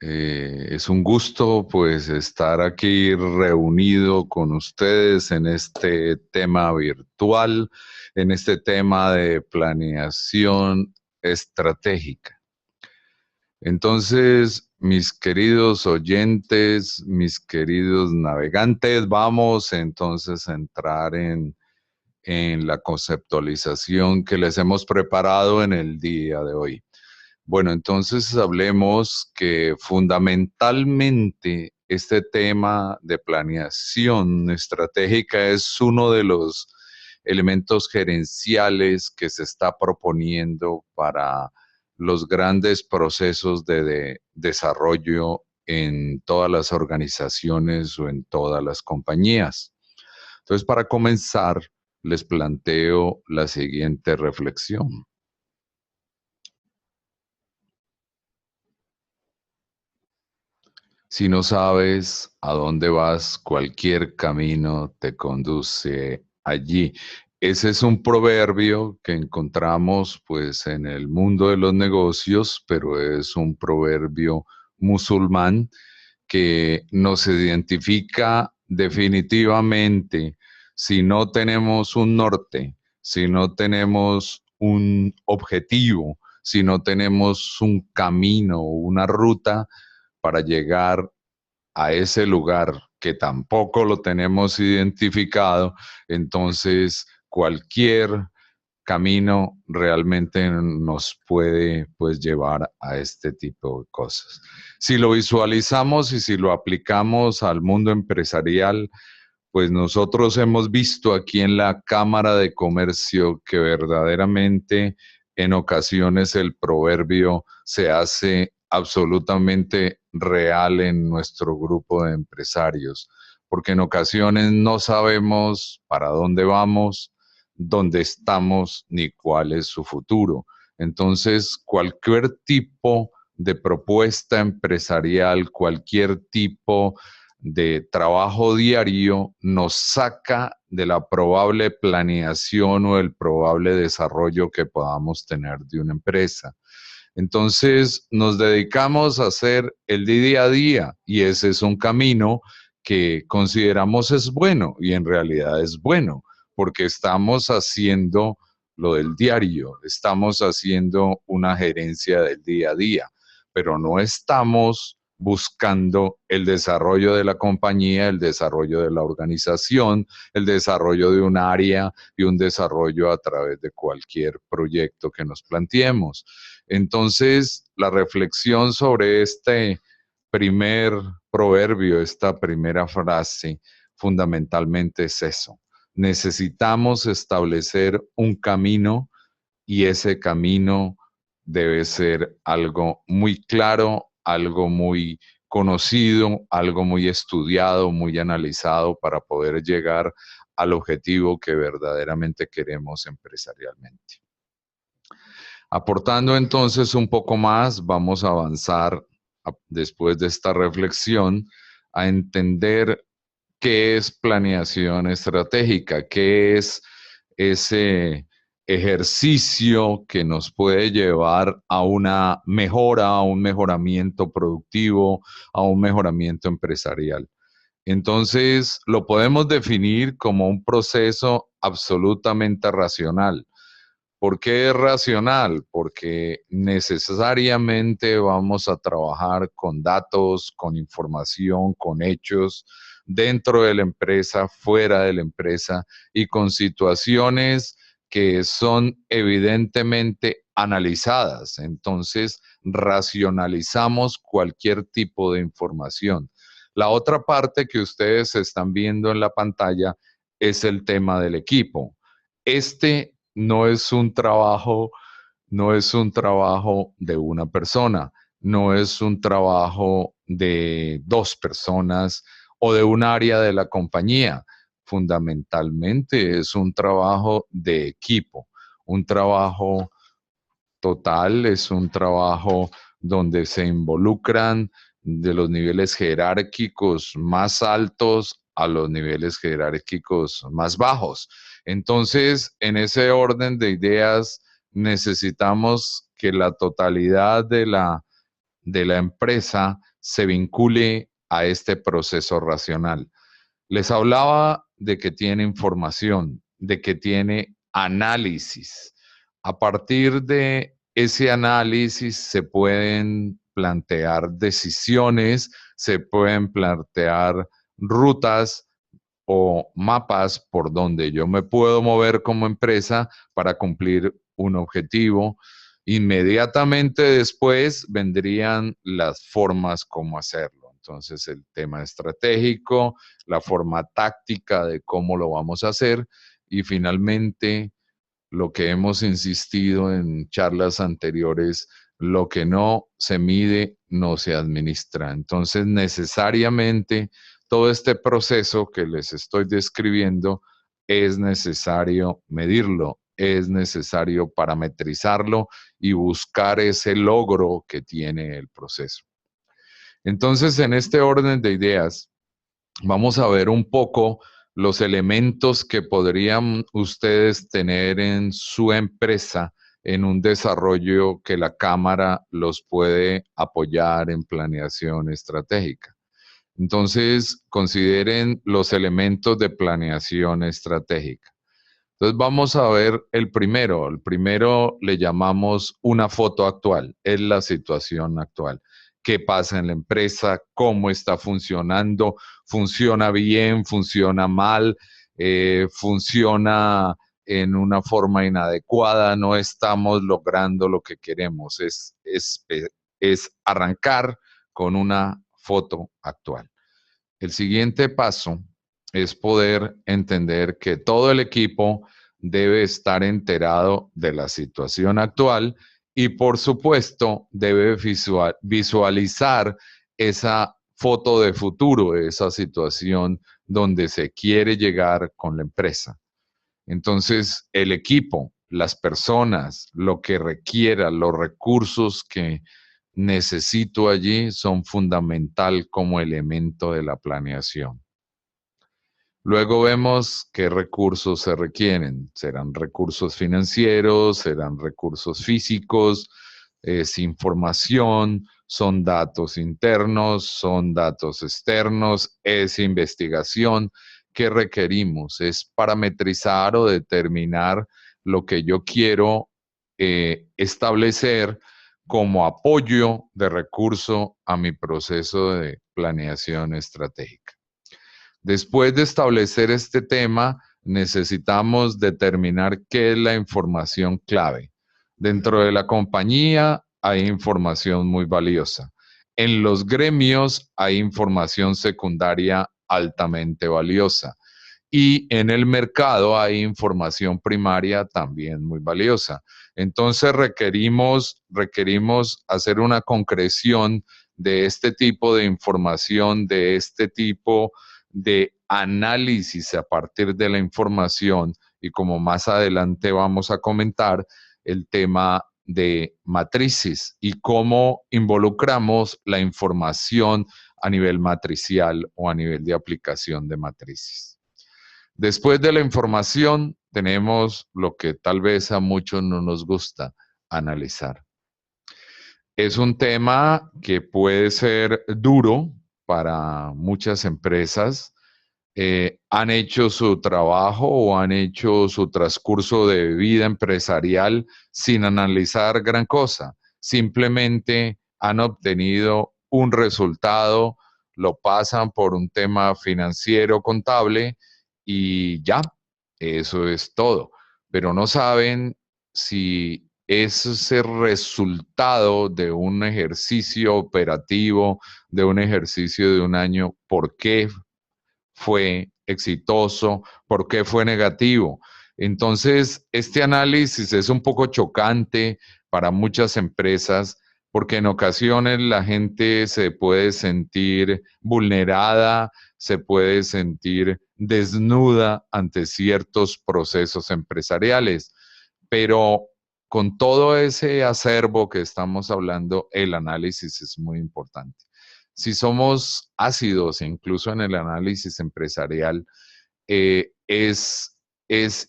Es un gusto pues estar aquí reunido con ustedes en este tema virtual, en este tema de planeación estratégica. Entonces, mis queridos oyentes, mis queridos navegantes, vamos entonces a entrar en la conceptualización que les hemos preparado en el día de hoy. Bueno, entonces hablemos que fundamentalmente este tema de planeación estratégica es uno de los elementos gerenciales que se está proponiendo para los grandes procesos de desarrollo en todas las organizaciones o en todas las compañías. Entonces, para comenzar, les planteo la siguiente reflexión. Si no sabes a dónde vas, cualquier camino te conduce allí. Ese es un proverbio que encontramos pues en el mundo de los negocios, pero es un proverbio musulmán que nos identifica definitivamente. Si no tenemos un norte, si no tenemos un objetivo, si no tenemos un camino o una ruta para llegar a ese lugar que tampoco lo tenemos identificado, entonces cualquier camino realmente nos puede pues llevar a este tipo de cosas. Si lo visualizamos y si lo aplicamos al mundo empresarial, pues nosotros hemos visto aquí en la Cámara de Comercio que verdaderamente en ocasiones el proverbio se hace absolutamente real en nuestro grupo de empresarios, porque en ocasiones no sabemos para dónde vamos, dónde estamos ni cuál es su futuro. Entonces, cualquier tipo de propuesta empresarial, cualquier tipo de trabajo diario nos saca de la probable planeación o el probable desarrollo que podamos tener de una empresa. Entonces nos dedicamos a hacer el día a día y ese es un camino que consideramos es bueno y en realidad es bueno porque estamos haciendo lo del diario, estamos haciendo una gerencia del día a día, pero no estamos buscando el desarrollo de la compañía, el desarrollo de la organización, el desarrollo de un área y un desarrollo a través de cualquier proyecto que nos planteemos. Entonces, la reflexión sobre este primer proverbio, esta primera frase, fundamentalmente es eso. Necesitamos establecer un camino y ese camino debe ser algo muy claro, algo muy conocido, algo muy estudiado, muy analizado para poder llegar al objetivo que verdaderamente queremos empresarialmente. Aportando entonces un poco más, vamos a avanzar después de esta reflexión a entender qué es planeación estratégica, qué es ese ejercicio que nos puede llevar a una mejora, a un mejoramiento productivo, a un mejoramiento empresarial. Entonces, lo podemos definir como un proceso absolutamente racional. ¿Por qué es racional? Porque necesariamente vamos a trabajar con datos, con información, con hechos dentro de la empresa, fuera de la empresa y con situaciones que son evidentemente analizadas. Entonces, racionalizamos cualquier tipo de información. La otra parte que ustedes están viendo en la pantalla es el tema del equipo. Este no es un trabajo de una persona, no es un trabajo de dos personas o de un área de la compañía. Fundamentalmente es un trabajo de equipo, un trabajo total, es un trabajo donde se involucran de los niveles jerárquicos más altos a los niveles jerárquicos más bajos. Entonces, en ese orden de ideas, necesitamos que la totalidad de la empresa se vincule a este proceso racional. Les hablaba de que tiene información, de que tiene análisis. A partir de ese análisis se pueden plantear decisiones, se pueden plantear rutas o mapas por donde yo me puedo mover como empresa para cumplir un objetivo. Inmediatamente después vendrían las formas como hacerlo. Entonces, el tema estratégico, la forma táctica de cómo lo vamos a hacer y finalmente lo que hemos insistido en charlas anteriores, lo que no se mide no se administra. Entonces, necesariamente, todo este proceso que les estoy describiendo es necesario medirlo, es necesario parametrizarlo y buscar ese logro que tiene el proceso. Entonces, en este orden de ideas, vamos a ver un poco los elementos que podrían ustedes tener en su empresa en un desarrollo que la Cámara los puede apoyar en planeación estratégica. Entonces, consideren los elementos de planeación estratégica. Entonces, vamos a ver el primero. El primero le llamamos una foto actual, es la situación actual. ¿Qué pasa en la empresa? ¿Cómo está funcionando? ¿Funciona bien? ¿Funciona mal? ¿Funciona en una forma inadecuada? No estamos logrando lo que queremos. Es arrancar con una foto actual. El siguiente paso es poder entender que todo el equipo debe estar enterado de la situación actual y, por supuesto, debe visualizar esa foto de futuro, esa situación donde se quiere llegar con la empresa. Entonces, el equipo, las personas, lo que requiera, los recursos que necesito allí son fundamental como elemento de la planeación. Luego vemos qué recursos se requieren. Serán recursos financieros, serán recursos físicos, es información, son datos internos, son datos externos, es investigación. ¿Qué requerimos? Es parametrizar o determinar lo que yo quiero establecer como apoyo de recurso a mi proceso de planeación estratégica. Después de establecer este tema, necesitamos determinar qué es la información clave. Dentro de la compañía hay información muy valiosa. En los gremios hay información secundaria altamente valiosa. Y en el mercado hay información primaria también muy valiosa. Entonces requerimos hacer una concreción de este tipo de información, de este tipo de análisis a partir de la información y como más adelante vamos a comentar el tema de matrices y cómo involucramos la información a nivel matricial o a nivel de aplicación de matrices. Después de la información tenemos lo que tal vez a muchos no nos gusta, analizar. Es un tema que puede ser duro para muchas empresas. Han hecho su trabajo o han hecho su transcurso de vida empresarial sin analizar gran cosa. Simplemente han obtenido un resultado, lo pasan por un tema financiero, contable y ya, eso es todo. Pero no saben si ese resultado de un ejercicio operativo, de un ejercicio de un año, ¿por qué fue exitoso? ¿Por qué fue negativo? Entonces, este análisis es un poco chocante para muchas empresas porque en ocasiones la gente se puede sentir vulnerada, se puede sentir desnuda ante ciertos procesos empresariales, pero con todo ese acervo que estamos hablando, el análisis es muy importante. Si somos ácidos, incluso en el análisis empresarial, es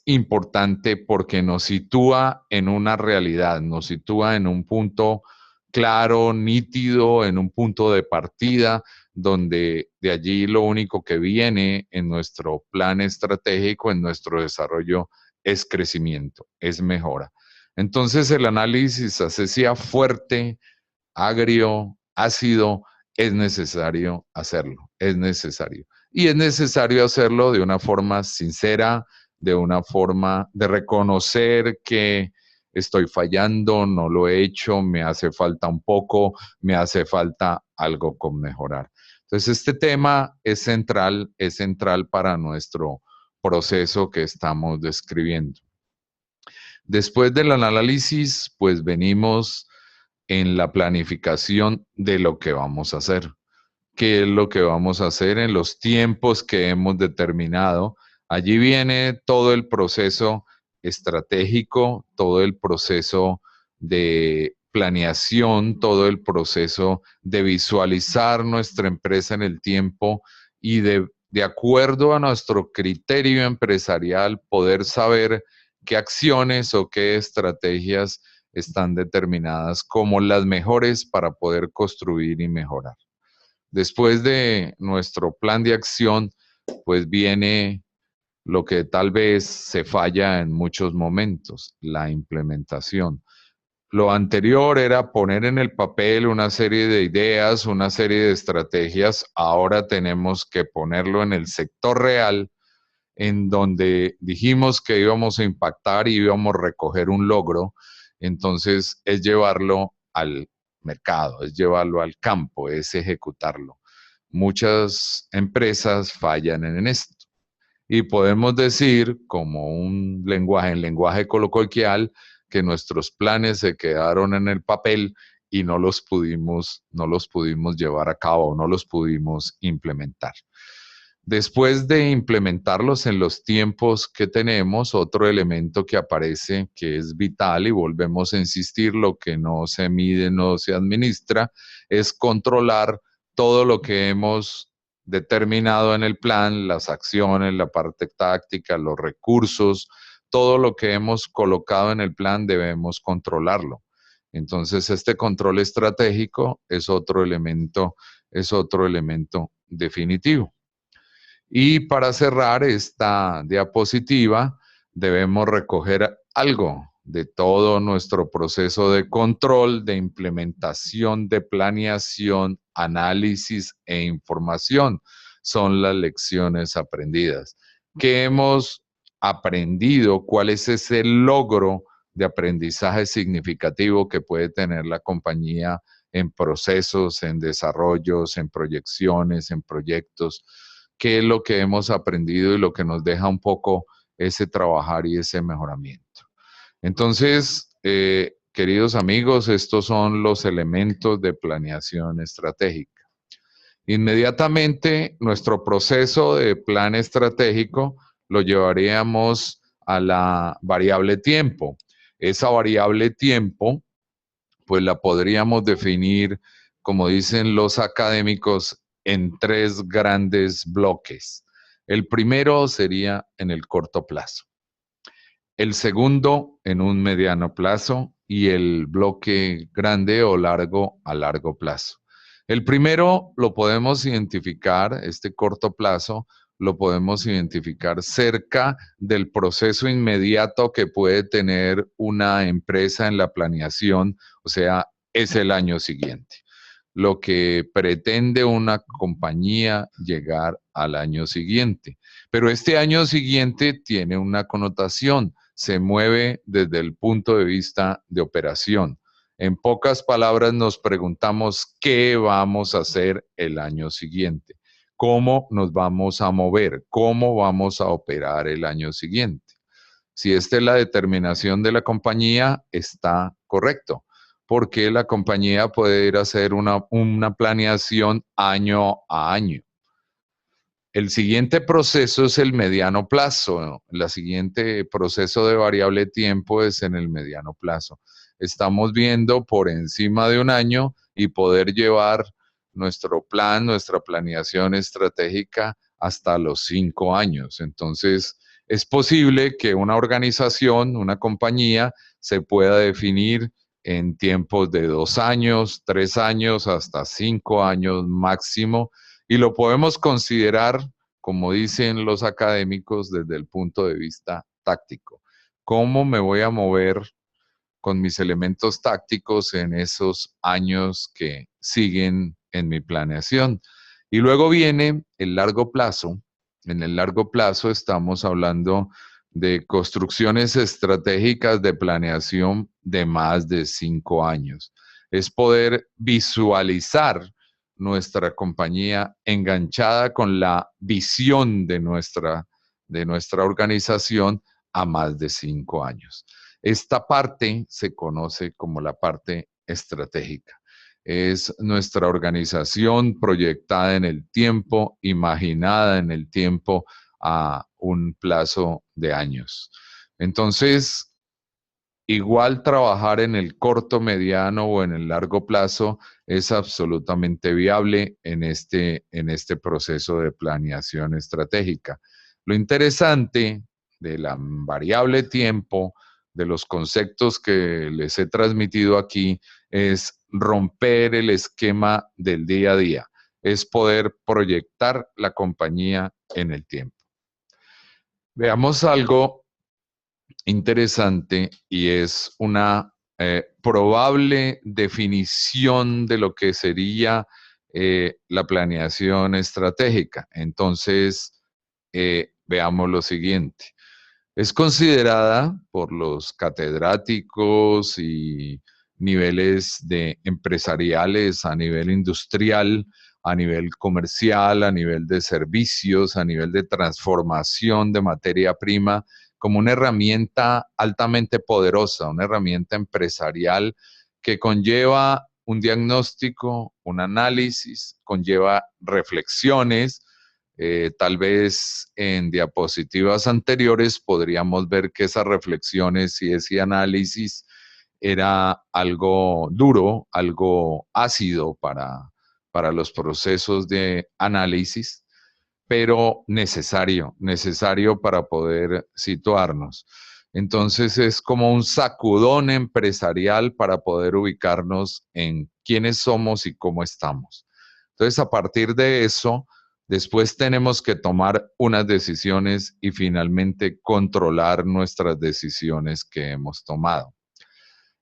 importante porque nos sitúa en una realidad, nos sitúa en un punto claro, nítido, en un punto de partida, donde de allí lo único que viene en nuestro plan estratégico, en nuestro desarrollo, es crecimiento, es mejora. Entonces el análisis, así sea fuerte, agrio, ácido, es necesario hacerlo, es necesario. Y es necesario hacerlo de una forma sincera, de una forma de reconocer que estoy fallando, no lo he hecho, me hace falta un poco, me hace falta algo con mejorar. Entonces, este tema es central para nuestro proceso que estamos describiendo. Después del análisis, pues venimos en la planificación de lo que vamos a hacer. ¿Qué es lo que vamos a hacer en los tiempos que hemos determinado? Allí viene todo el proceso estratégico, todo el proceso de planeación, todo el proceso de visualizar nuestra empresa en el tiempo y de acuerdo a nuestro criterio empresarial poder saber qué acciones o qué estrategias están determinadas como las mejores para poder construir y mejorar. Después de nuestro plan de acción, pues viene lo que tal vez se falla en muchos momentos, la implementación. Lo anterior era poner en el papel una serie de ideas, una serie de estrategias. Ahora tenemos que ponerlo en el sector real, en donde dijimos que íbamos a impactar y íbamos a recoger un logro. Entonces es llevarlo al mercado, es llevarlo al campo, es ejecutarlo. Muchas empresas fallan en esto. Y podemos decir, como un lenguaje, en lenguaje coloquial, que nuestros planes se quedaron en el papel y no los pudimos llevar a cabo, no los pudimos implementar. Después de implementarlos en los tiempos que tenemos, otro elemento que aparece que es vital y volvemos a insistir, lo que no se mide, no se administra, es controlar todo lo que hemos determinado en el plan, las acciones, la parte táctica, los recursos, todo lo que hemos colocado en el plan debemos controlarlo. Entonces, este control estratégico es otro elemento definitivo. Y para cerrar esta diapositiva, debemos recoger algo de todo nuestro proceso de control, de implementación, de planeación, análisis e información. Son las lecciones aprendidas. ¿Qué hemos aprendido? ¿Cuál es ese logro de aprendizaje significativo que puede tener la compañía en procesos, en desarrollos, en proyecciones, en proyectos? ¿Qué es lo que hemos aprendido y lo que nos deja un poco ese trabajar y ese mejoramiento? Entonces, queridos amigos, estos son los elementos de planeación estratégica. Inmediatamente, nuestro proceso de plan estratégico lo llevaríamos a la variable tiempo. Esa variable tiempo, pues la podríamos definir, como dicen los académicos, en tres grandes bloques. El primero sería en el corto plazo, el segundo en un mediano plazo y el bloque grande o largo a largo plazo. El primero lo podemos identificar, este corto plazo, lo podemos identificar cerca del proceso inmediato que puede tener una empresa en la planeación, o sea, es el año siguiente. Lo que pretende una compañía llegar al año siguiente. Pero este año siguiente tiene una connotación, se mueve desde el punto de vista de operación. En pocas palabras nos preguntamos qué vamos a hacer el año siguiente, cómo nos vamos a mover, cómo vamos a operar el año siguiente. Si esta es la determinación de la compañía, está correcto, porque la compañía puede ir a hacer una planeación año a año. El siguiente proceso es el mediano plazo. El siguiente proceso de variable tiempo es en el mediano plazo. Estamos viendo por encima de un año y poder llevar nuestro plan, nuestra planeación estratégica hasta los 5 años. Entonces, es posible que una organización, una compañía, se pueda definir en tiempos de 2 años, 3 años, hasta 5 años máximo, y lo podemos considerar, como dicen los académicos, desde el punto de vista táctico. ¿Cómo me voy a mover con mis elementos tácticos en esos años que siguen en mi planeación? Y luego viene el largo plazo. En el largo plazo estamos hablando de construcciones estratégicas de planeación de más de 5 años. Es poder visualizar nuestra compañía enganchada con la visión de nuestra organización a más de 5 años. Esta parte se conoce como la parte estratégica. Es nuestra organización proyectada en el tiempo, imaginada en el tiempo a un plazo de años. Entonces, igual trabajar en el corto, mediano o en el largo plazo es absolutamente viable en este proceso de planeación estratégica. Lo interesante de la variable tiempo, de los conceptos que les he transmitido aquí, es romper el esquema del día a día, es poder proyectar la compañía en el tiempo. Veamos algo interesante y es una probable definición de lo que sería la planeación estratégica. Entonces, veamos lo siguiente. Es considerada por los catedráticos y niveles de empresariales a nivel industrial, a nivel comercial, a nivel de servicios, a nivel de transformación de materia prima, como una herramienta altamente poderosa, una herramienta empresarial que conlleva un diagnóstico, un análisis, conlleva reflexiones. Tal vez en diapositivas anteriores podríamos ver que esas reflexiones y ese análisis era algo duro, algo ácido para los procesos de análisis, pero necesario para poder situarnos. Entonces es como un sacudón empresarial para poder ubicarnos en quiénes somos y cómo estamos. Entonces, a partir de eso, después tenemos que tomar unas decisiones y finalmente controlar nuestras decisiones que hemos tomado.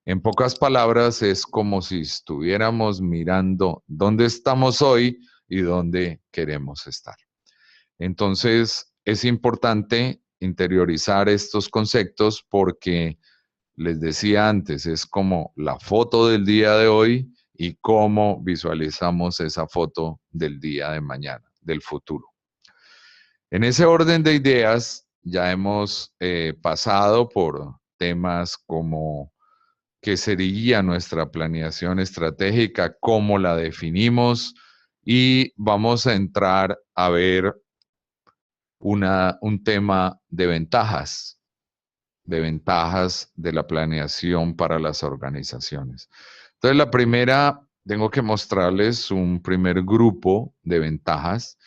En pocas palabras, es como si estuviéramos mirando dónde estamos hoy y dónde queremos estar. Entonces, es importante interiorizar estos conceptos porque, les decía antes, es como la foto del día de hoy y cómo visualizamos esa foto del día de mañana, del futuro. En ese orden de ideas, ya hemos pasado por temas como qué sería nuestra planeación estratégica, cómo la definimos, y vamos a entrar a ver un tema de ventajas de la planeación para las organizaciones. Entonces, la primera, tengo que mostrarles un primer grupo de ventajas.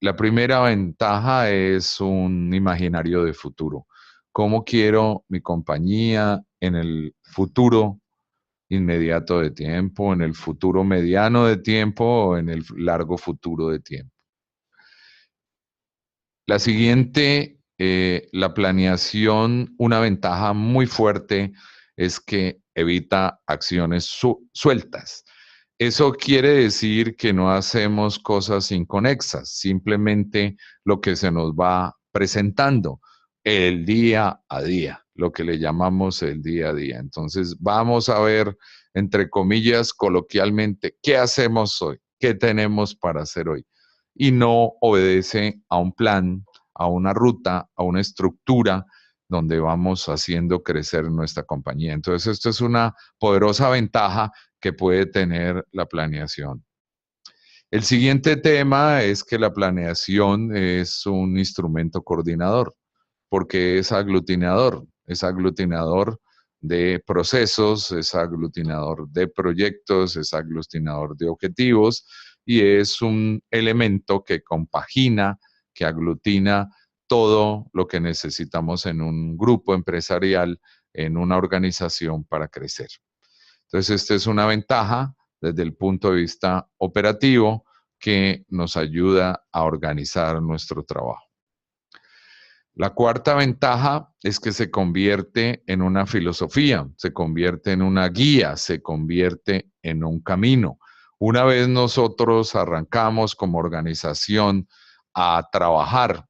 La primera ventaja es un imaginario de futuro. ¿Cómo quiero mi compañía en el futuro inmediato de tiempo, en el futuro mediano de tiempo o en el largo futuro de tiempo? La siguiente, la planeación, una ventaja muy fuerte es que evita acciones sueltas. Eso quiere decir que no hacemos cosas inconexas, simplemente lo que se nos va presentando el día a día, lo que le llamamos el día a día. Entonces, vamos a ver, entre comillas, coloquialmente, ¿qué hacemos hoy? ¿Qué tenemos para hacer hoy? Y no obedece a un plan, a una ruta, a una estructura donde vamos haciendo crecer nuestra compañía. Entonces, esto es una poderosa ventaja que puede tener la planeación. El siguiente tema es que la planeación es un instrumento coordinador, porque es aglutinador de procesos, es aglutinador de proyectos, es aglutinador de objetivos y es un elemento que compagina, que aglutina todo lo que necesitamos en un grupo empresarial, en una organización para crecer. Entonces, esta es una ventaja desde el punto de vista operativo que nos ayuda a organizar nuestro trabajo. La cuarta ventaja es que se convierte en una filosofía, se convierte en una guía, se convierte en un camino. Una vez nosotros arrancamos como organización a trabajar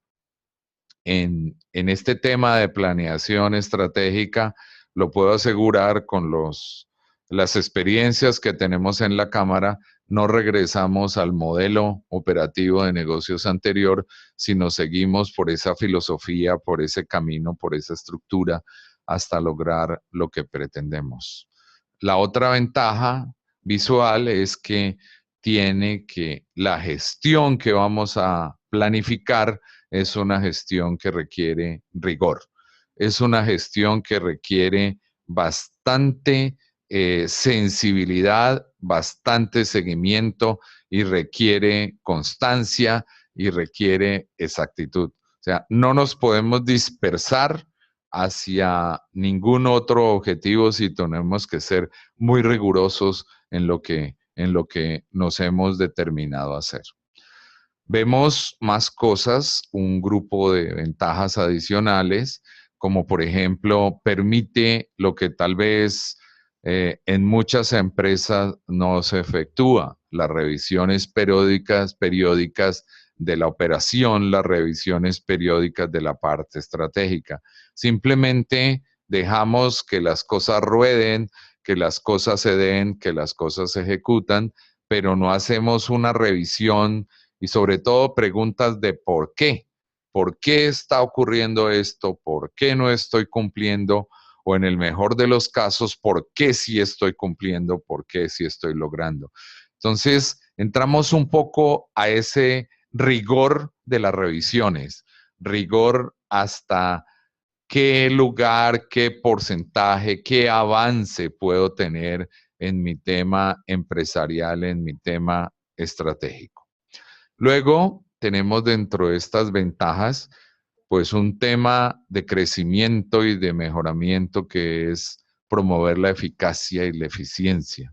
en este tema de planeación estratégica, lo puedo asegurar con las experiencias que tenemos en la Cámara, no regresamos al modelo operativo de negocios anterior, sino seguimos por esa filosofía, por ese camino, por esa estructura, hasta lograr lo que pretendemos. La otra ventaja visual es que tiene que la gestión que vamos a planificar es una gestión que requiere rigor. Es una gestión que requiere bastante sensibilidad, bastante seguimiento y requiere constancia y requiere exactitud. O sea, no nos podemos dispersar hacia ningún otro objetivo si tenemos que ser muy rigurosos en lo que nos hemos determinado a hacer. Vemos más cosas, un grupo de ventajas adicionales, como por ejemplo, permite lo que tal vez en muchas empresas no se efectúa, las revisiones periódicas de la operación, las revisiones periódicas de la parte estratégica. Simplemente dejamos que las cosas rueden, que las cosas se den, que las cosas se ejecutan, pero no hacemos una revisión y sobre todo preguntas de por qué. ¿Por qué está ocurriendo esto? ¿Por qué no estoy cumpliendo? O en el mejor de los casos, ¿por qué sí estoy cumpliendo? ¿Por qué sí estoy logrando? Entonces, entramos un poco a ese rigor de las revisiones, rigor hasta qué lugar, qué porcentaje, qué avance puedo tener en mi tema empresarial, en mi tema estratégico. Luego tenemos dentro de estas ventajas, pues un tema de crecimiento y de mejoramiento que es promover la eficacia y la eficiencia.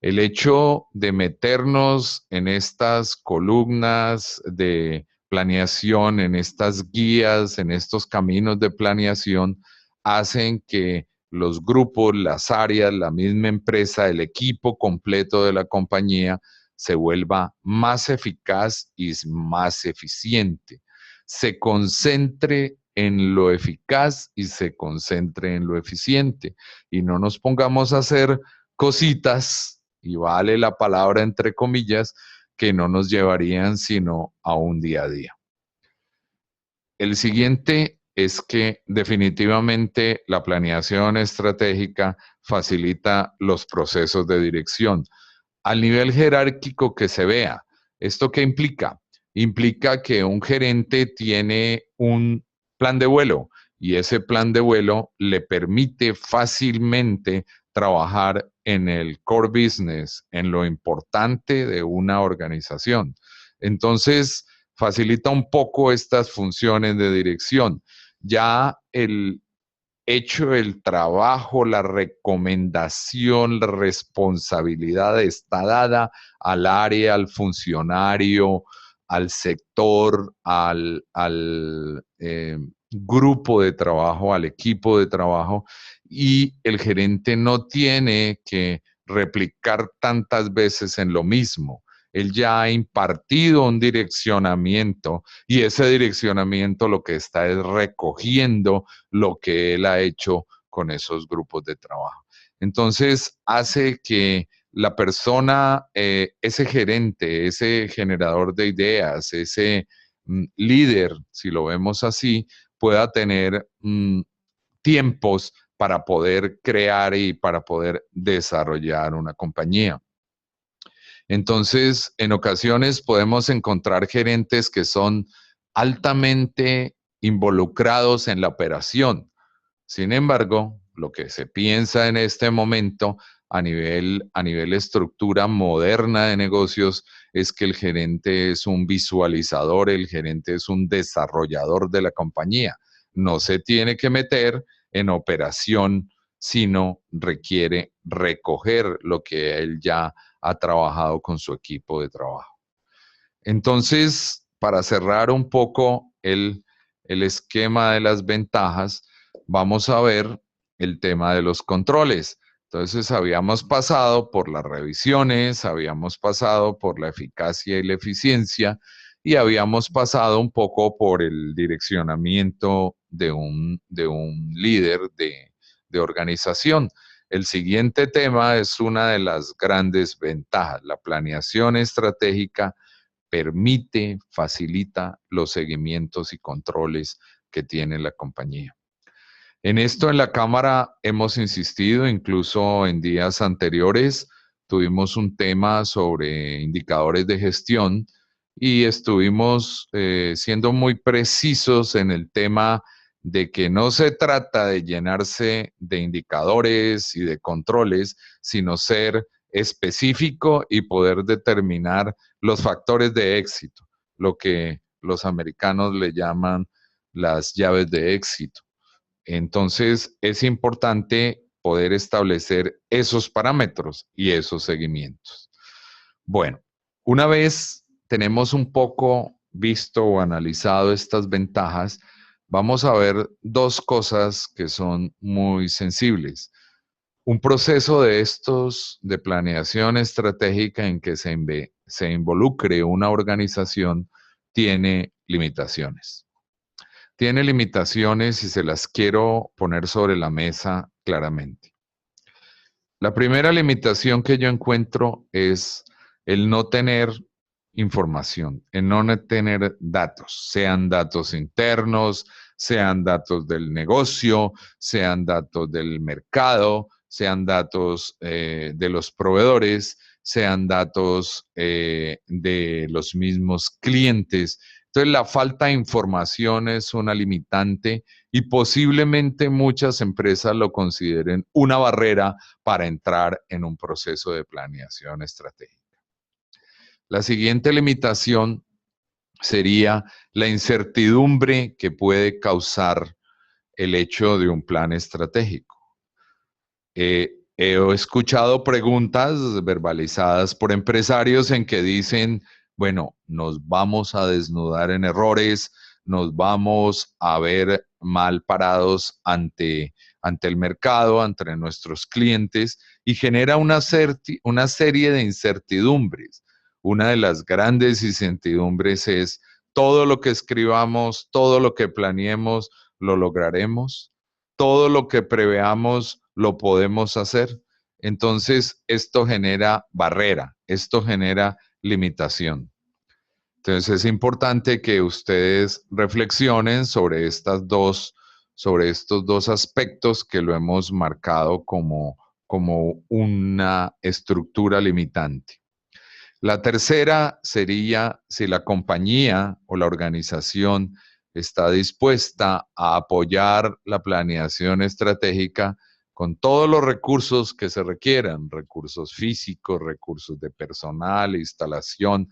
El hecho de meternos en estas columnas de planeación, en estas guías, en estos caminos de planeación, hacen que los grupos, las áreas, la misma empresa, el equipo completo de la compañía se vuelva más eficaz y más eficiente. Se concentre en lo eficaz y se concentre en lo eficiente. Y no nos pongamos a hacer cositas, y vale la palabra entre comillas, que no nos llevarían sino a un día a día. El siguiente es que definitivamente la planeación estratégica facilita los procesos de dirección. Al nivel jerárquico que se vea, ¿esto qué implica? Implica que un gerente tiene un plan de vuelo y ese plan de vuelo le permite fácilmente trabajar en el core business, en lo importante de una organización. Entonces, facilita un poco estas funciones de dirección. Ya el hecho el trabajo, la recomendación, la responsabilidad está dada al área, al funcionario, al sector, al grupo de trabajo, al equipo de trabajo, y el gerente no tiene que replicar tantas veces en lo mismo. Él ya ha impartido un direccionamiento y ese direccionamiento lo que está es recogiendo lo que él ha hecho con esos grupos de trabajo. Entonces, hace que la persona, ese gerente, ese generador de ideas, ese líder, si lo vemos así, pueda tener tiempos para poder crear y para poder desarrollar una compañía. Entonces, en ocasiones podemos encontrar gerentes que son altamente involucrados en la operación. Sin embargo, lo que se piensa en este momento a nivel estructura moderna de negocios es que el gerente es un visualizador, el gerente es un desarrollador de la compañía. No se tiene que meter en operación, sino requiere recoger lo que él ya ha trabajado con su equipo de trabajo. Entonces, para cerrar un poco el esquema de las ventajas, vamos a ver el tema de los controles. Entonces, habíamos pasado por las revisiones, habíamos pasado por la eficacia y la eficiencia, y habíamos pasado un poco por el direccionamiento de un líder de organización. El siguiente tema es una de las grandes ventajas, la planeación estratégica permite, facilita los seguimientos y controles que tiene la compañía. En esto en la Cámara hemos insistido, incluso en días anteriores tuvimos un tema sobre indicadores de gestión y estuvimos siendo muy precisos en el tema de que no se trata de llenarse de indicadores y de controles, sino ser específico y poder determinar los factores de éxito, lo que los americanos le llaman las llaves de éxito. Entonces, es importante poder establecer esos parámetros y esos seguimientos. Bueno, una vez tenemos un poco visto o analizado estas ventajas, vamos a ver dos cosas que son muy sensibles. Un proceso de estos de planeación estratégica en que se involucre una organización tiene limitaciones. Tiene limitaciones y se las quiero poner sobre la mesa claramente. La primera limitación que yo encuentro es el no tener información, el no tener datos, sean datos internos, sean datos del negocio, sean datos del mercado, sean datos de los proveedores, sean datos de los mismos clientes. Entonces, la falta de información es una limitante y posiblemente muchas empresas lo consideren una barrera para entrar en un proceso de planeación estratégica. La siguiente limitación sería la incertidumbre que puede causar el hecho de un plan estratégico. He escuchado preguntas verbalizadas por empresarios en que dicen, bueno, nos vamos a desnudar en errores, nos vamos a ver mal parados ante el mercado, ante nuestros clientes, y genera una serie de incertidumbres. Una de las grandes incertidumbres es todo lo que escribamos, todo lo que planeemos, lo lograremos, todo lo que preveamos, lo podemos hacer. Entonces, esto genera barrera, esto genera limitación. Entonces, es importante que ustedes reflexionen sobre estos dos aspectos que lo hemos marcado como una estructura limitante. La tercera sería si la compañía o la organización está dispuesta a apoyar la planeación estratégica con todos los recursos que se requieran, recursos físicos, recursos de personal, instalación,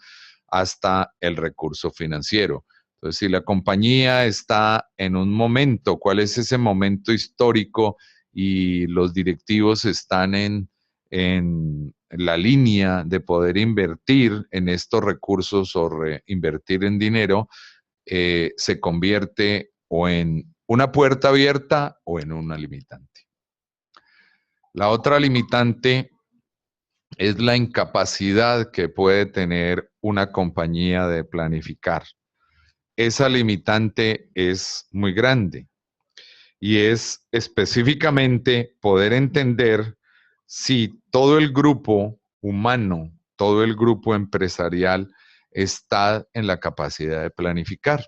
hasta el recurso financiero. Entonces, si la compañía está en un momento, ¿cuál es ese momento histórico? Y los directivos están en la línea de poder invertir en estos recursos o invertir en dinero, se convierte o en una puerta abierta o en una limitante. La otra limitante es la incapacidad que puede tener una compañía de planificar. Esa limitante es muy grande y es específicamente poder entender si todo el grupo humano, todo el grupo empresarial está en la capacidad de planificar,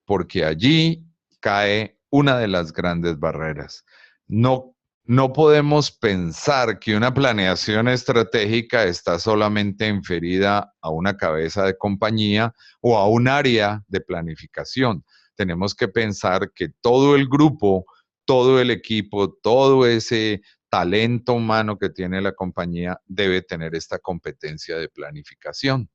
porque allí cae una de las grandes barreras. No podemos pensar que una planeación estratégica está solamente inferida a una cabeza de compañía o a un área de planificación. Tenemos que pensar que todo el grupo, todo el equipo, todo ese talento humano que tiene la compañía debe tener esta competencia de planificación.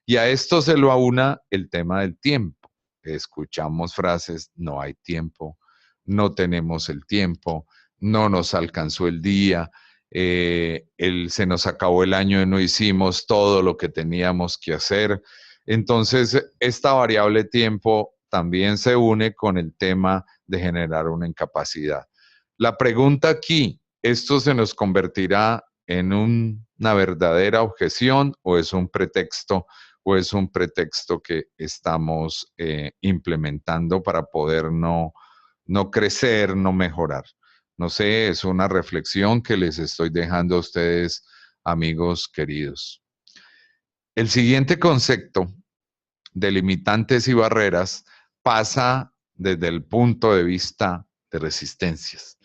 Y a esto se lo aúna el tema del tiempo. Escuchamos frases, no hay tiempo, no tenemos el tiempo, no nos alcanzó el día. se nos acabó el año y no hicimos todo lo que teníamos que hacer. Entonces, esta variable tiempo también se une con el tema de generar una incapacidad. La pregunta aquí, ¿esto se nos convertirá en una verdadera objeción o es un pretexto que estamos implementando para poder no crecer, no mejorar? No sé, es una reflexión que les estoy dejando a ustedes, amigos queridos. El siguiente concepto de limitantes y barreras pasa desde el punto de vista de resistencias.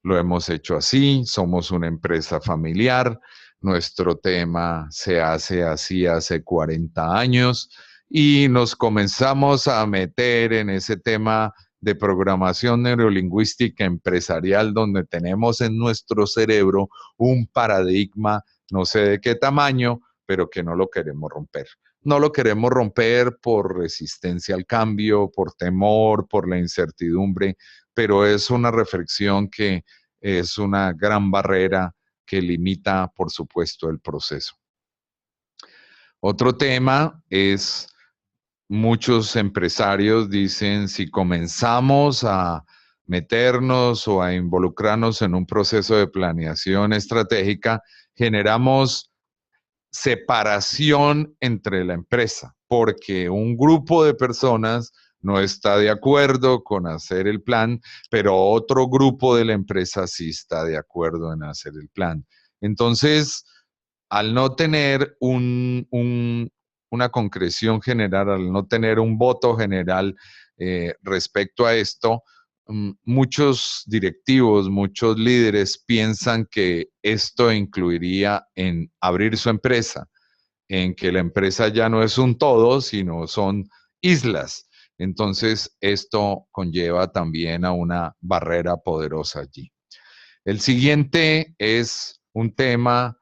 Lo hemos hecho así, somos una empresa familiar, nuestro tema se hace así hace 40 años y nos comenzamos a meter en ese tema de programación neurolingüística empresarial donde tenemos en nuestro cerebro un paradigma, no sé de qué tamaño, pero que no lo queremos romper. No lo queremos romper por resistencia al cambio, por temor, por la incertidumbre, pero es una reflexión que es una gran barrera que limita, por supuesto, el proceso. Otro tema es, muchos empresarios dicen, si comenzamos a meternos o a involucrarnos en un proceso de planeación estratégica, generamos separación entre la empresa, porque un grupo de personas no está de acuerdo con hacer el plan, pero otro grupo de la empresa sí está de acuerdo en hacer el plan. Entonces, al no tener una concreción general, al no tener un voto general respecto a esto, muchos directivos, muchos líderes piensan que esto incluiría en abrir su empresa, en que la empresa ya no es un todo, sino son islas. Entonces, esto conlleva también a una barrera poderosa allí. El siguiente es un tema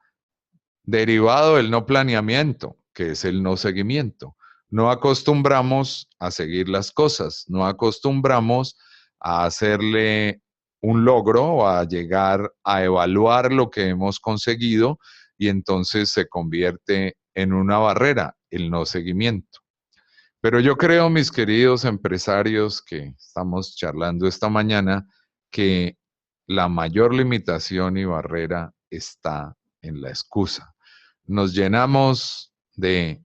derivado del no planeamiento, que es el no seguimiento. No acostumbramos a seguir las cosas, no acostumbramos a hacerle un logro o a llegar a evaluar lo que hemos conseguido y entonces se convierte en una barrera, el no seguimiento. Pero yo creo, mis queridos empresarios que estamos charlando esta mañana, que la mayor limitación y barrera está en la excusa. Nos llenamos de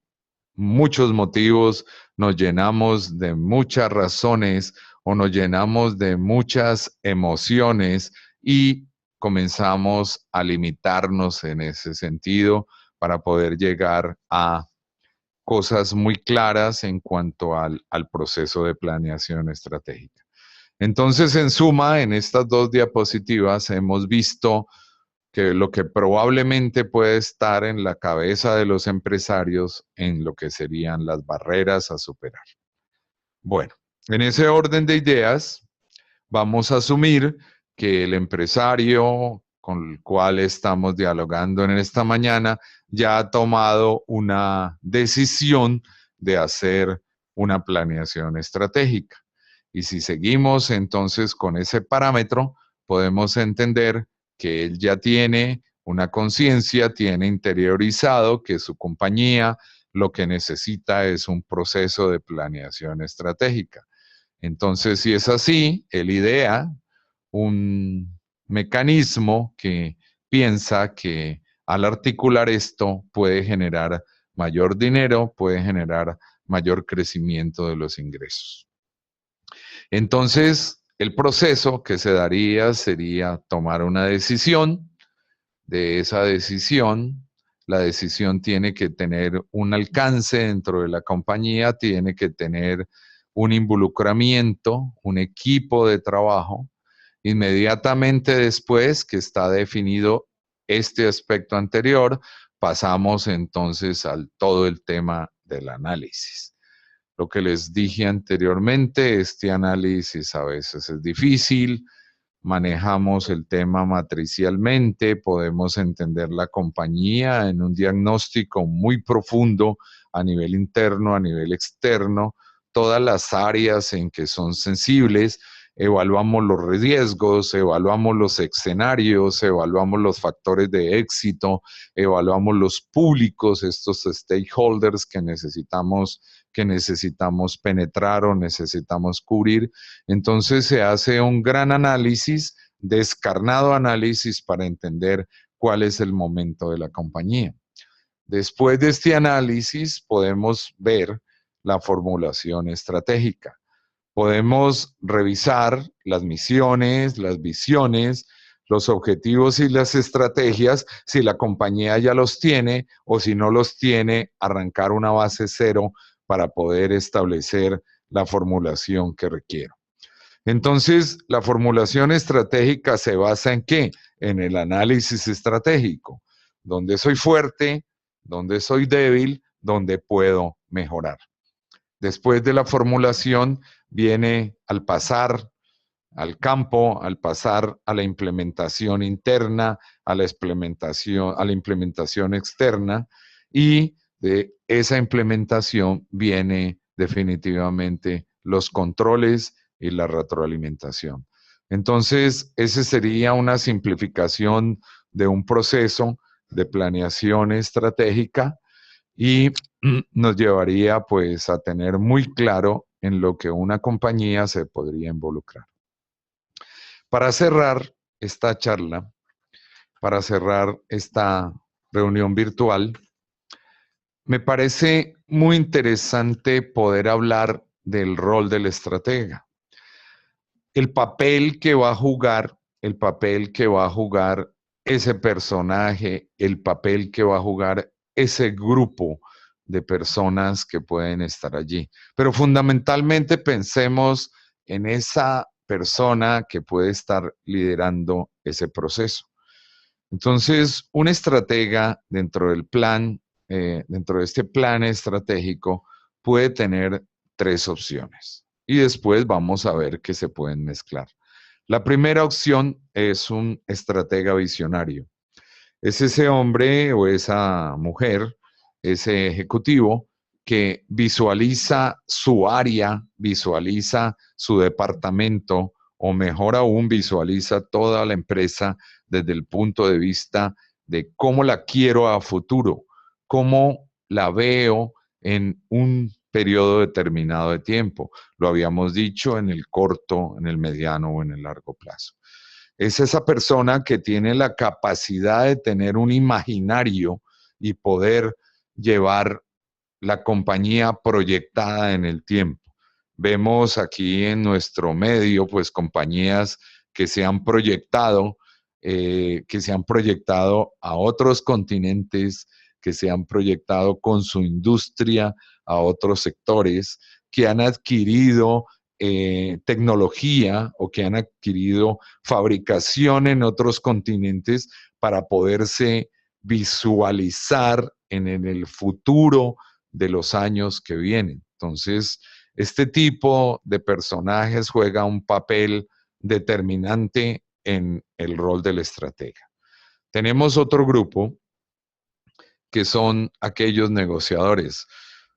muchos motivos, nos llenamos de muchas razones o nos llenamos de muchas emociones y comenzamos a limitarnos en ese sentido para poder llegar a cosas muy claras en cuanto al proceso de planeación estratégica. Entonces, en suma, en estas dos diapositivas hemos visto que lo que probablemente puede estar en la cabeza de los empresarios en lo que serían las barreras a superar. Bueno, en ese orden de ideas, vamos a asumir que el empresario con el cual estamos dialogando en esta mañana ya ha tomado una decisión de hacer una planeación estratégica. Y si seguimos entonces con ese parámetro, podemos entender que él ya tiene una conciencia, tiene interiorizado que su compañía lo que necesita es un proceso de planeación estratégica. Entonces, si es así, él idea un mecanismo que piensa que al articular esto puede generar mayor dinero, puede generar mayor crecimiento de los ingresos. Entonces, el proceso que se daría sería tomar una decisión. De esa decisión, la decisión tiene que tener un alcance dentro de la compañía, tiene que tener un involucramiento, un equipo de trabajo. Inmediatamente después que está definido este aspecto anterior, pasamos entonces al todo el tema del análisis. Lo que les dije anteriormente, este análisis a veces es difícil, manejamos el tema matricialmente, podemos entender la compañía en un diagnóstico muy profundo a nivel interno, a nivel externo, todas las áreas en que son sensibles, evaluamos los riesgos, evaluamos los escenarios, evaluamos los factores de éxito, evaluamos los públicos, estos stakeholders que necesitamos penetrar o necesitamos cubrir. Entonces se hace un gran análisis, descarnado análisis para entender cuál es el momento de la compañía. Después de este análisis podemos ver la formulación estratégica. Podemos revisar las misiones, las visiones, los objetivos y las estrategias, si la compañía ya los tiene o si no los tiene, arrancar una base cero para poder establecer la formulación que requiero. Entonces, la formulación estratégica se basa ¿en qué? En el análisis estratégico, donde soy fuerte, donde soy débil, donde puedo mejorar. Después de la formulación viene al pasar al campo, al pasar a la implementación interna, a la implementación externa, y de esa implementación viene definitivamente los controles y la retroalimentación. Entonces, esa sería una simplificación de un proceso de planeación estratégica y nos llevaría pues a tener muy claro en lo que una compañía se podría involucrar. Para cerrar esta charla, para cerrar esta reunión virtual, me parece muy interesante poder hablar del rol del estratega. El papel que va a jugar ese personaje, el papel que va a jugar ese grupo de personas que pueden estar allí. Pero fundamentalmente pensemos en esa persona que puede estar liderando ese proceso. Entonces, un estratega dentro del plan, dentro de este plan estratégico, puede tener 3 opciones. Y después vamos a ver que se pueden mezclar. La primera opción es un estratega visionario. Es ese hombre o esa mujer, ese ejecutivo que visualiza su área, visualiza su departamento o mejor aún visualiza toda la empresa desde el punto de vista de cómo la quiero a futuro, cómo la veo en un periodo determinado de tiempo. Lo habíamos dicho en el corto, en el mediano o en el largo plazo. Es esa persona que tiene la capacidad de tener un imaginario y poder llevar la compañía proyectada en el tiempo. Vemos aquí en nuestro medio, pues, compañías que se han proyectado a otros continentes, que se han proyectado con su industria a otros sectores, que han adquirido tecnología o que han adquirido fabricación en otros continentes para poderse visualizar en el futuro de los años que vienen. Entonces, este tipo de personajes juega un papel determinante en el rol del estratega. Tenemos otro grupo que son aquellos negociadores,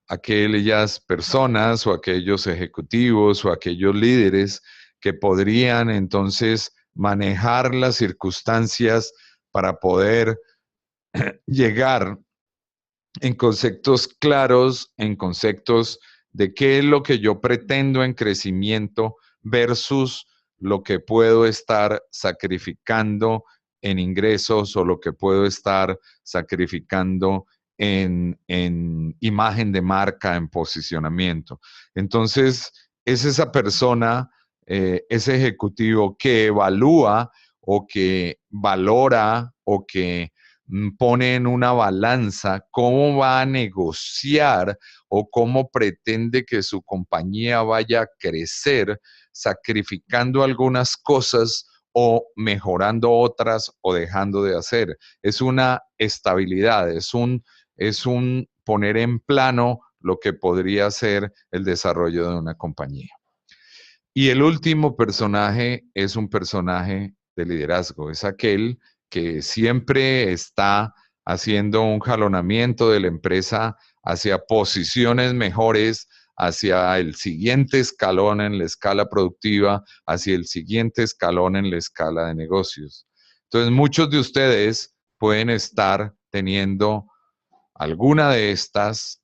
aquellas personas o aquellos ejecutivos o aquellos líderes que podrían entonces manejar las circunstancias para poder llegar en conceptos claros, en conceptos de qué es lo que yo pretendo en crecimiento versus lo que puedo estar sacrificando en ingresos o lo que puedo estar sacrificando en imagen de marca, en posicionamiento. Entonces, es esa persona, ese ejecutivo que evalúa o que valora o que pone en una balanza cómo va a negociar o cómo pretende que su compañía vaya a crecer, sacrificando algunas cosas o mejorando otras o dejando de hacer. Es una estabilidad, es un poner en plano lo que podría ser el desarrollo de una compañía. Y el último personaje es un personaje de liderazgo, es aquel que siempre está haciendo un jalonamiento de la empresa hacia posiciones mejores, hacia el siguiente escalón en la escala productiva, hacia el siguiente escalón en la escala de negocios. Entonces, muchos de ustedes pueden estar teniendo alguna de estas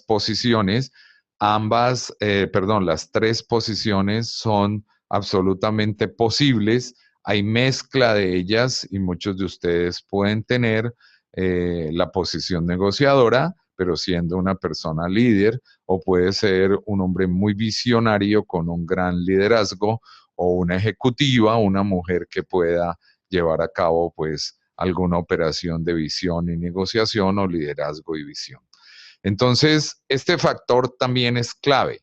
posiciones. Las tres posiciones son absolutamente posibles. Hay mezcla de ellas y muchos de ustedes pueden tener la posición negociadora, pero siendo una persona líder, o puede ser un hombre muy visionario con un gran liderazgo, o una ejecutiva, una mujer que pueda llevar a cabo pues alguna operación de visión y negociación o liderazgo y visión. Entonces, este factor también es clave,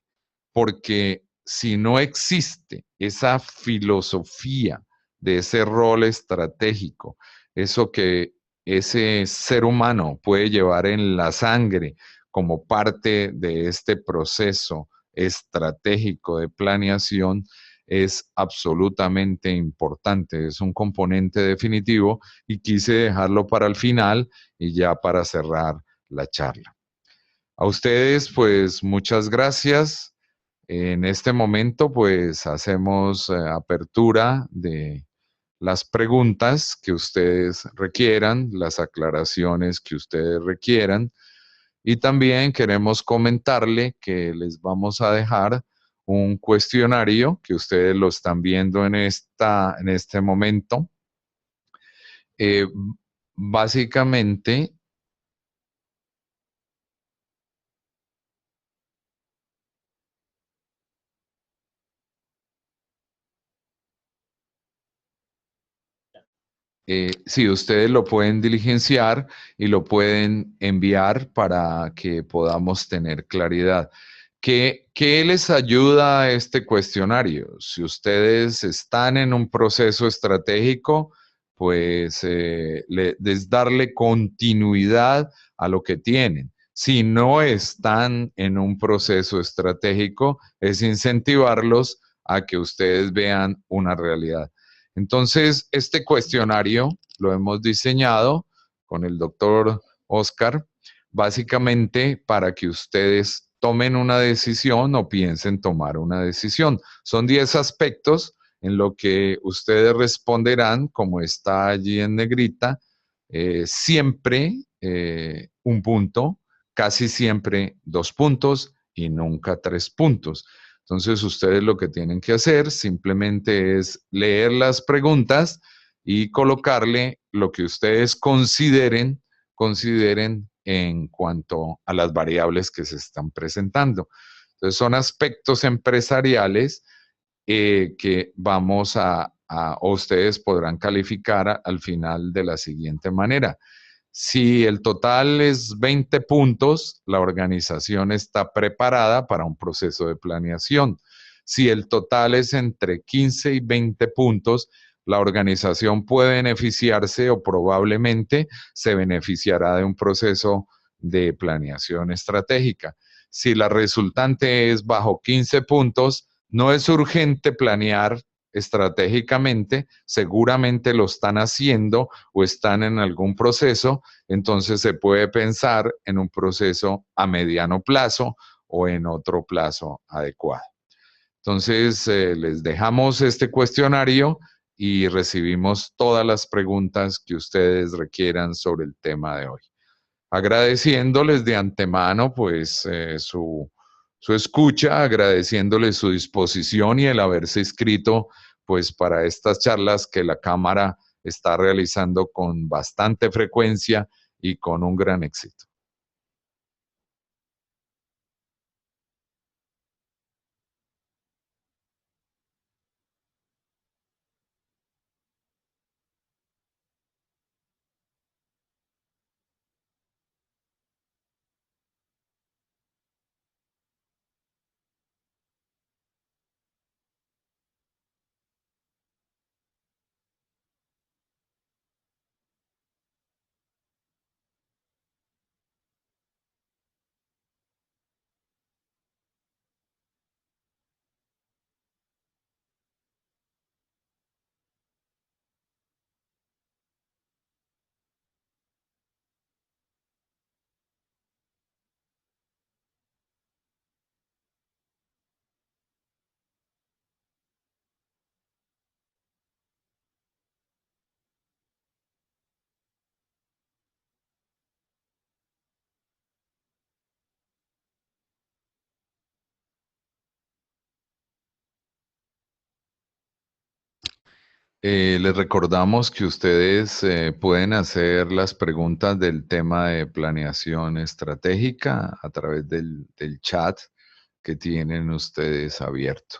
porque si no existe esa filosofía de ese rol estratégico, eso que ese ser humano puede llevar en la sangre como parte de este proceso estratégico de planeación, es absolutamente importante, es un componente definitivo y quise dejarlo para el final y ya para cerrar la charla. A ustedes, pues muchas gracias. En este momento, pues hacemos apertura de las preguntas que ustedes requieran, las aclaraciones que ustedes requieran. Y también queremos comentarle que les vamos a dejar un cuestionario que ustedes lo están viendo en este momento. Eh, Básicamente, sí, ustedes lo pueden diligenciar y lo pueden enviar para que podamos tener claridad. ¿Qué les ayuda a este cuestionario? Si ustedes están en un proceso estratégico, pues es darle continuidad a lo que tienen. Si no están en un proceso estratégico, es incentivarlos a que ustedes vean una realidad. Entonces, este cuestionario lo hemos diseñado con el doctor Oscar, básicamente para que ustedes tomen una decisión o piensen tomar una decisión. Son 10 aspectos en lo que ustedes responderán, como está allí en negrita, siempre un punto, casi siempre 2 puntos y nunca 3 puntos. Entonces, ustedes lo que tienen que hacer simplemente es leer las preguntas y colocarle lo que ustedes consideren en cuanto a las variables que se están presentando. Entonces, son aspectos empresariales que o ustedes podrán calificar al final de la siguiente manera. Si el total es 20 puntos, la organización está preparada para un proceso de planeación. Si el total es entre 15 y 20 puntos, la organización puede beneficiarse o probablemente se beneficiará de un proceso de planeación estratégica. Si la resultante es bajo 15 puntos, no es urgente planear estratégicamente, seguramente lo están haciendo o están en algún proceso, entonces se puede pensar en un proceso a mediano plazo o en otro plazo adecuado. Entonces, les dejamos este cuestionario y recibimos todas las preguntas que ustedes requieran sobre el tema de hoy. Agradeciéndoles de antemano, pues, su escucha, agradeciéndoles su disposición y el haberse inscrito, pues, para estas charlas que la Cámara está realizando con bastante frecuencia y con un gran éxito. Les recordamos que ustedes pueden hacer las preguntas del tema de planeación estratégica a través del chat que tienen ustedes abierto.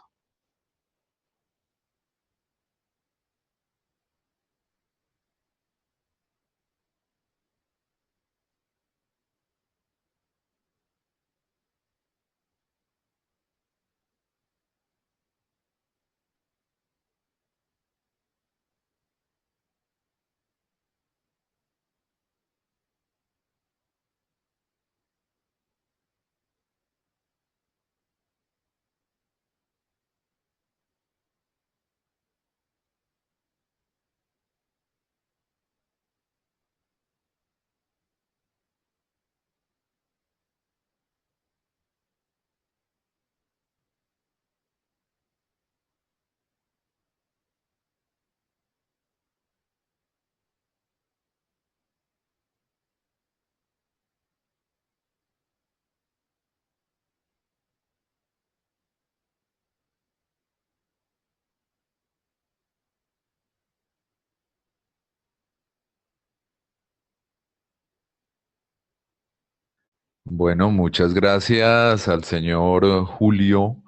Bueno, muchas gracias al señor Julio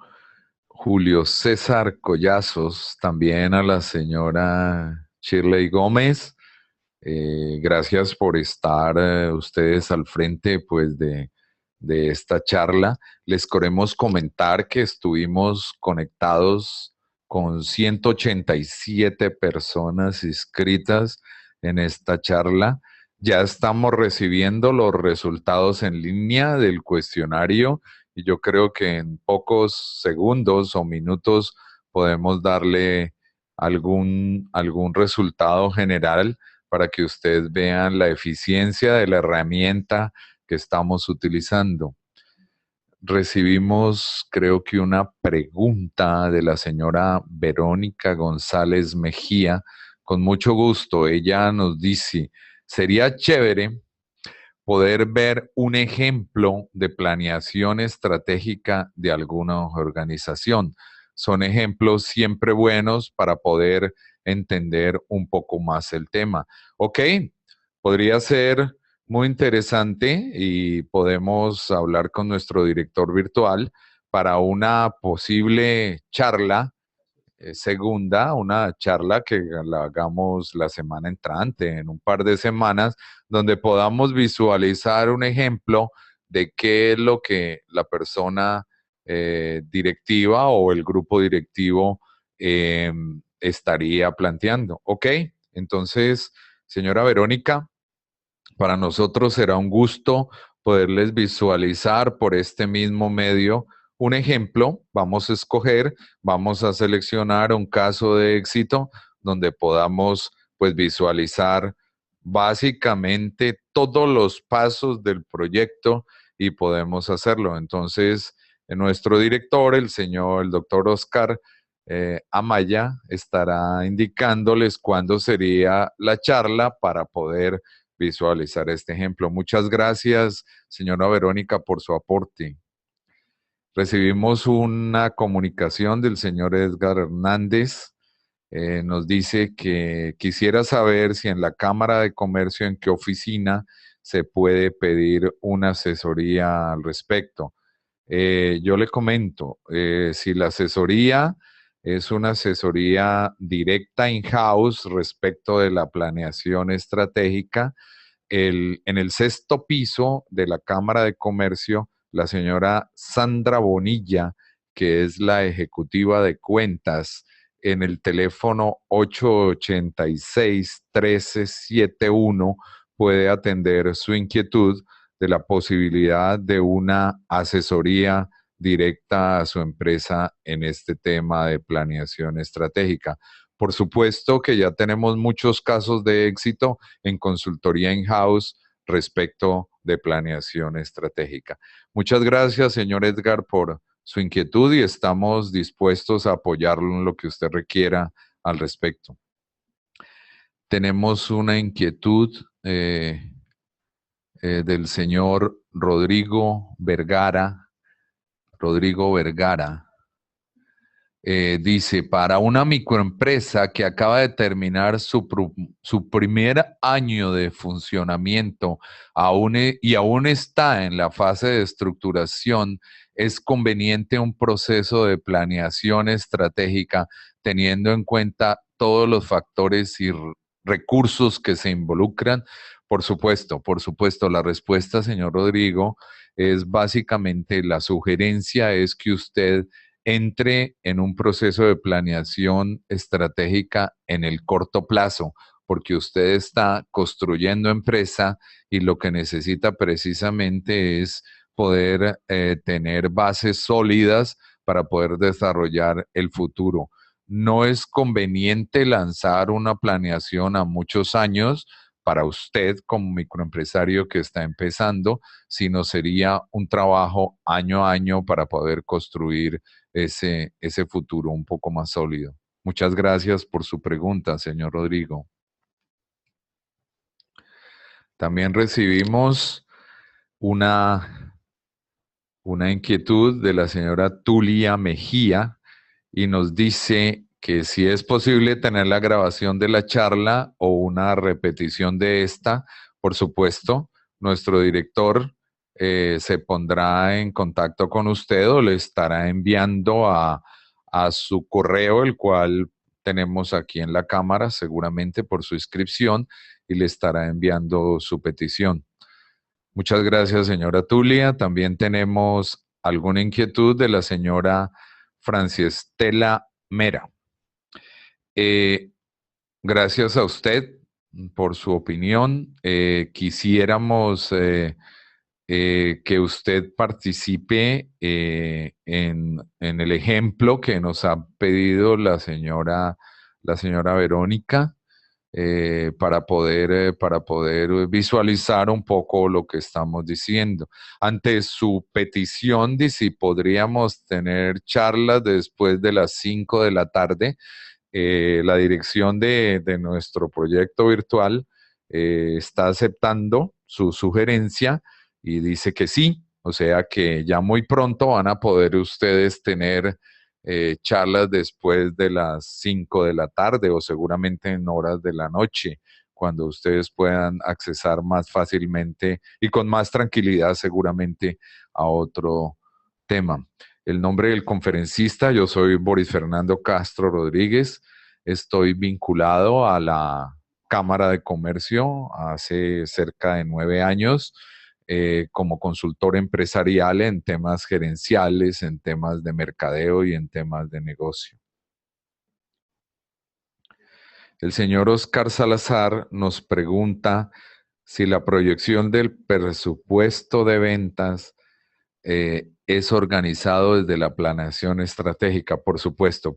César Collazos, también a la señora Shirley Gómez. Gracias por estar ustedes al frente pues de esta charla. Les queremos comentar que estuvimos conectados con 187 personas inscritas en esta charla. Ya estamos recibiendo los resultados en línea del cuestionario y yo creo que en pocos segundos o minutos podemos darle algún resultado general para que ustedes vean la eficiencia de la herramienta que estamos utilizando. Recibimos, creo que una pregunta de la señora Verónica González Mejía. Con mucho gusto, ella nos dice, sería chévere poder ver un ejemplo de planeación estratégica de alguna organización. Son ejemplos siempre buenos para poder entender un poco más el tema. Ok, podría ser muy interesante y podemos hablar con nuestro director virtual para una posible charla segunda, una charla que la hagamos la semana entrante, en un par de semanas, donde podamos visualizar un ejemplo de qué es lo que la persona directiva o el grupo directivo eh, estaría planteando. ¿Ok? Entonces, señora Verónica, para nosotros será un gusto poderles visualizar por este mismo medio un ejemplo. Vamos a escoger, vamos a seleccionar un caso de éxito donde podamos pues visualizar básicamente todos los pasos del proyecto y podemos hacerlo. Entonces, nuestro director, el doctor Oscar Amaya, estará indicándoles cuándo sería la charla para poder visualizar este ejemplo. Muchas gracias, señora Verónica, por su aporte. Recibimos una comunicación del señor Edgar Hernández. Nos dice que quisiera saber si en la Cámara de Comercio, en qué oficina se puede pedir una asesoría al respecto. Yo le comento, si la asesoría es una asesoría directa in-house respecto de la planeación estratégica, en el sexto piso de la Cámara de Comercio, la señora Sandra Bonilla, que es la ejecutiva de cuentas, en el teléfono 886-1371, puede atender su inquietud de la posibilidad de una asesoría directa a su empresa en este tema de planeación estratégica. Por supuesto que ya tenemos muchos casos de éxito en consultoría in-house respecto de planeación estratégica. Muchas gracias, señor Edgar, por su inquietud y estamos dispuestos a apoyarlo en lo que usted requiera al respecto. Tenemos una inquietud del señor Rodrigo Vergara. Rodrigo Vergara. Dice, para una microempresa que acaba de terminar su primer año de funcionamiento y aún está en la fase de estructuración, es conveniente un proceso de planeación estratégica teniendo en cuenta todos los factores y recursos que se involucran. Por supuesto, la respuesta, señor Rodrigo, es básicamente la sugerencia es que usted entre en un proceso de planeación estratégica en el corto plazo, porque usted está construyendo empresa y lo que necesita precisamente es poder tener bases sólidas para poder desarrollar el futuro. No es conveniente lanzar una planeación a muchos años para usted como microempresario que está empezando, sino sería un trabajo año a año para poder construir ese futuro un poco más sólido. Muchas gracias por su pregunta, señor Rodrigo. También recibimos una, una inquietud de la señora Tulia Mejía y nos dice que si es posible tener la grabación de la charla o una repetición de esta, por supuesto, nuestro director se pondrá en contacto con usted o le estará enviando a su correo, el cual tenemos aquí en la cámara, seguramente por su inscripción, y le estará enviando su petición. Muchas gracias, señora Tulia. También tenemos alguna inquietud de la señora Franciestela Mera. Eh, Gracias a usted por su opinión. Quisiéramos que usted participe en el ejemplo que nos ha pedido la señora Verónica para poder visualizar un poco lo que estamos diciendo. Ante su petición de si podríamos tener charlas después de las 5 de la tarde, la dirección de nuestro proyecto virtual está aceptando su sugerencia y dice que sí, o sea que ya muy pronto van a poder ustedes tener charlas después de las 5 de la tarde o seguramente en horas de la noche, cuando ustedes puedan accesar más fácilmente y con más tranquilidad seguramente a otro tema. El nombre del conferencista, yo soy Boris Fernando Castro Rodríguez, estoy vinculado a la Cámara de Comercio hace cerca de 9 años como consultor empresarial en temas gerenciales, en temas de mercadeo y en temas de negocio. El señor Oscar Salazar nos pregunta si la proyección del presupuesto de ventas es organizado desde la planeación estratégica. Por supuesto,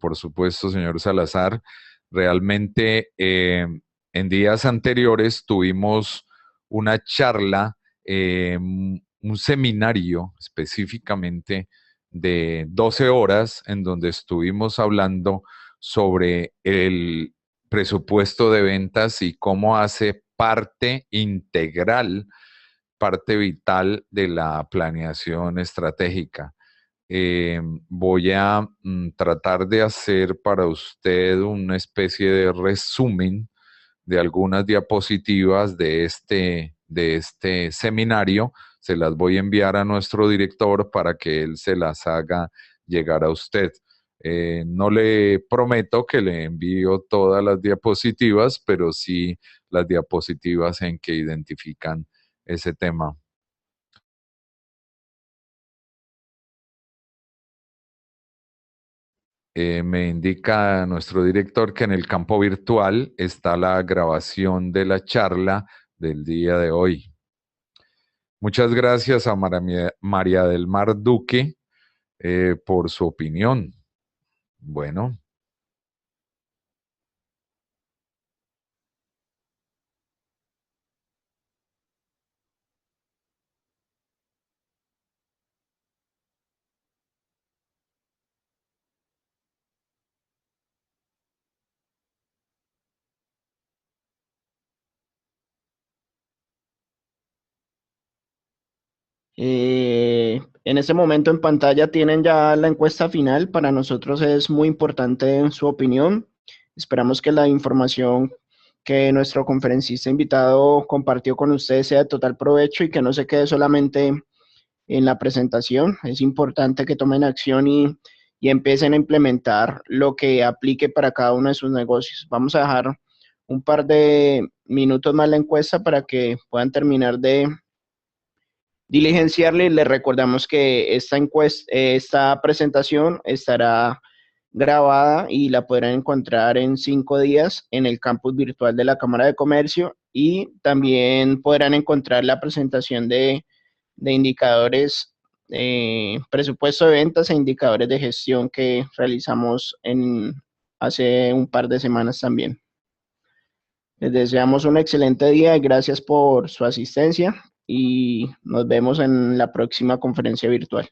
señor Salazar. Realmente en días anteriores tuvimos una charla, un seminario específicamente de 12 horas en donde estuvimos hablando sobre el presupuesto de ventas y cómo hace parte integral, parte vital de la planeación estratégica. Voy a tratar de hacer para usted una especie de resumen de algunas diapositivas de este seminario. Se las voy a enviar a nuestro director para que él se las haga llegar a usted. No le prometo que le envío todas las diapositivas, pero sí las diapositivas en que identifican ese tema. Me indica nuestro director que en el campo virtual está la grabación de la charla del día de hoy. Muchas gracias a María del Mar Duque por su opinión. Bueno, En este momento en pantalla tienen ya la encuesta final. Para nosotros es muy importante su opinión. Esperamos que la información que nuestro conferencista invitado compartió con ustedes sea de total provecho y que no se quede solamente en la presentación. Es importante que tomen acción y empiecen a implementar lo que aplique para cada uno de sus negocios. Vamos a dejar un par de minutos más la encuesta para que puedan terminar de diligenciarle. Les recordamos que esta presentación estará grabada y la podrán encontrar en 5 días en el campus virtual de la Cámara de Comercio, y también podrán encontrar la presentación de indicadores, presupuesto de ventas e indicadores de gestión que realizamos hace un par de semanas también. Les deseamos un excelente día y gracias por su asistencia, y nos vemos en la próxima conferencia virtual.